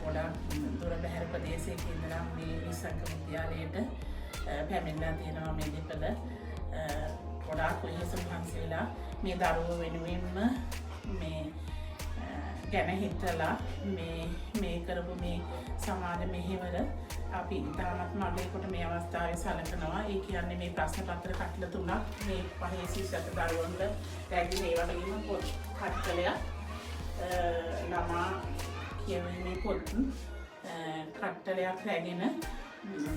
ගොඩක් දුර බැහැර ප්‍රදේශයක ඉඳලා මේ නිසංක විද්‍යාලයට පැමිණලා තියෙනවා මේ දෙපළ. ගොඩාක් වෙහෙස මහන්සි වෙලා මේ දරුවෝ වෙනුවෙන්ම මේ ගැන හිතලා මේ කරපු මේ සමාජ මෙහෙවර අපි ඉතාමත් මගේකොට මේ අවස්ථාවේ සලකනවා. ඒ කියන්නේ මේ ප්‍රශ්න පත්‍ර කටල 3ක් මේ පහේ ශිෂ්‍යත දරුවන්ට රැගෙන ඒ වගේම පොත් කට්ටලයක් ළමා කියවීමේ පොත් කට්ටලයක් රැගෙන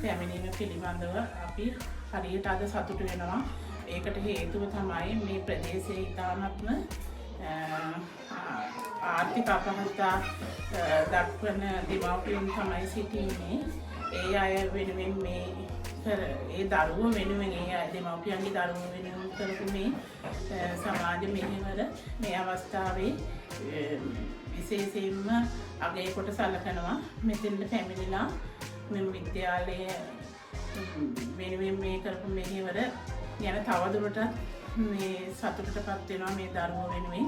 පැමිණීම පිළිබඳව අපි හරියට අද සතුටු වෙනවා. ඒකට හේතුව තමයි මේ ප්‍රදේශයේ ඉතාමත්ම ආර්ථික අපහසුතා දක්වන දෙමාපියන් තමයි සිටින්නේ. ඒ අය වෙනුවෙන් ඒ දරුවෝ වෙනුවෙන් ඒ දෙමාපියන්ගේ දරුවෝ වෙනුවෙන් කරපු මේ සමාජ මෙහෙවර මේ අවස්ථාවේ විශේෂයෙන්ම අගය කොට සලකනවා. මෙතෙන්ට පැමිණිලා මෙම විද්‍යාලය වෙනුවෙන් මේ කරපු මෙහෙවර ගැන තවදුරටත් මේ සතුටටපත් වෙනවා මේ දරුවෝ වෙනුවෙන්.